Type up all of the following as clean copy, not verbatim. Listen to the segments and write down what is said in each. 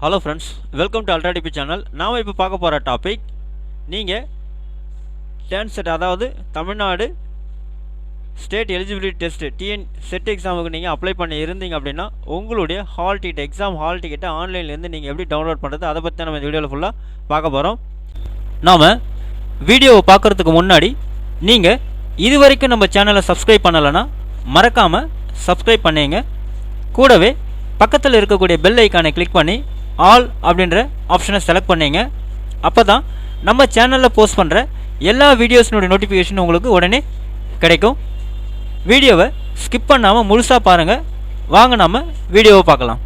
Hello friends, welcome to ultra DP channel. நாம் இப்போ பார்க்க போகிற டாபிக், நீங்கள் டான்செட் அதாவது Tamil Nadu state eligibility test SET எக்ஸாமுக்கு நீங்கள் அப்ளை பண்ணி இருந்தீங்க அப்படின்னா உங்களுடைய ஹால் டிக்கெட் எக்ஸாம் ஹால் டிக்கெட்டை ஆன்லைன்லேருந்து நீங்கள் எப்படி டவுன்லோட் பண்ணுறது, அதை பற்றி நம்ம இந்த வீடியோவில் ஃபுல்லாக பார்க்க போகிறோம். நாம் வீடியோவை பார்க்குறதுக்கு முன்னாடி நீங்கள் இது வரைக்கும் நம்ம சேனலை சப்ஸ்கிரைப் பண்ணலைன்னா மறக்காமல் சப்ஸ்கிரைப் பண்ணிங்க. கூடவே பக்கத்தில் இருக்கக்கூடிய பெல் ஐக்கானை கிளிக் பண்ணி ஆல் அப்படின்ற ஆப்ஷனை செலக்ட் பண்ணிங்க. அப்போ தான் நம்ம சேனலில் போஸ்ட் பண்ணுற எல்லா வீடியோஸினுடைய நோட்டிஃபிகேஷன் உங்களுக்கு உடனே கிடைக்கும். வீடியோவை ஸ்கிப் பண்ணாமல் முழுசாக பாருங்கள். வாங்க நம்ம வீடியோவை பார்க்கலாம்.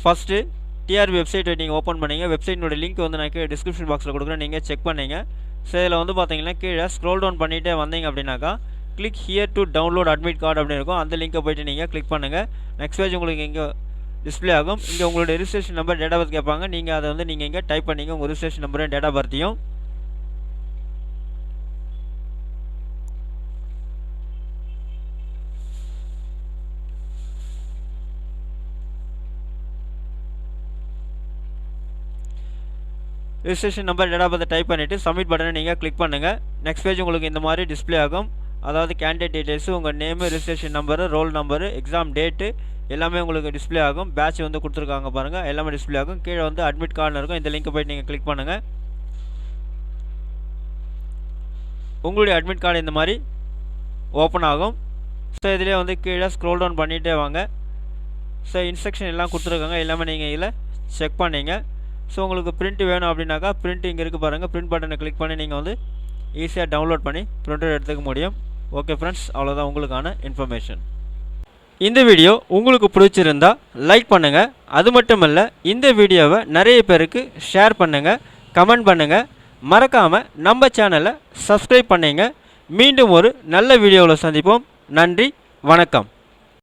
ஃபஸ்ட்டு டிஆர்பி வெப்சைட்டை நீங்கள் ஓப்பன் பண்ணிங்க. வெப்சைட்டினுடைய லிங்க் வந்து நான் கீழே டிஸ்கிரிப்ஷன் பாக்ஸில் கொடுக்குறேன், நீங்கள் செக் பண்ணிங்க. ஸோ இதில் வந்து பார்த்தீங்கன்னா கீழே ஸ்க்ரோல் டவுன் பண்ணிகிட்டே வந்தீங்க அப்படின்னாக்கா click here to download admit card அப்படின்னு இருக்கும். அந்த லிங்கை போய்ட்டு நீங்கள் கிளிக் பண்ணுங்கள். நெக்ஸ்ட் பேஜ் உங்களுக்கு இங்கே டிஸ்பிளே ஆகும். இங்கே உங்களுடைய registration number, date of birth கேட்பாங்க. நீங்கள் அதை வந்து நீங்கள் இங்கே டைப் பண்ணிங்க, உங்கள் ரிஜிஸ்ட்ரேஷன் நம்பரையும் டேட் ஆஃப் பர்த்தையும். ரிஜிஸ்ட்ரேஷன் நம்பர், டேட் ஆஃப் பர்த்தை டைப் பண்ணிவிட்டு சப்மிட் பட்டனை நீங்கள் கிளிக் பண்ணுங்கள். நெக்ஸ்ட் பேஜ் உங்களுக்கு இந்த மாதிரி டிஸ்பிளே ஆகும். அதாவது கேண்டிடேட் டீட்டெயில்ஸு, உங்கள் name, registration number, roll number, exam date எல்லாமே உங்களுக்கு டிஸ்பிளே ஆகும். பேட்ச் வந்து கொடுத்துருக்காங்க பாருங்கள், எல்லாமே டிஸ்பிளே ஆகும். கீழே வந்து அட்மிட் கார்டு இருக்கும். இந்த லிங்க்கை போய்ட்டு நீங்கள் கிளிக் பண்ணுங்கள். உங்களுடைய அட்மிட் கார்டு இந்த மாதிரி ஓப்பன் ஆகும். ஸோ இதிலே வந்து கீழே ஸ்க்ரோல் டவுன் பண்ணிகிட்டே வாங்க. ஸோ இன்ஸ்ட்ரக்ஷன் எல்லாம் கொடுத்துருக்காங்க, எல்லாமே நீங்கள் இதில் செக் பண்ணிங்க. ஸோ உங்களுக்கு பிரிண்ட் வேணும் அப்படின்னாக்கா பிரிண்ட் இங்கே இருக்குது பாருங்கள், பிரிண்ட் பட்டனை கிளிக் பண்ணி நீங்கள் வந்து ஈஸியாக டவுன்லோட் பண்ணி பிரிண்டர் எடுத்துக்க முடியும். ஓகே ஃப்ரெண்ட்ஸ், அவ்வளோதான் உங்களுக்கான இன்ஃபர்மேஷன். இந்த வீடியோ உங்களுக்கு பிடிச்சிருந்தா லைக் பண்ணுங்கள். அது மட்டும் இல்லை, இந்த வீடியோவை நிறைய பேருக்கு ஷேர் பண்ணுங்கள், கமெண்ட் பண்ணுங்கள். மறக்காமல் நம்ம சேனலை சப்ஸ்கிரைப் பண்ணிங்க. மீண்டும் ஒரு நல்ல வீடியோவில் சந்திப்போம். நன்றி, வணக்கம்.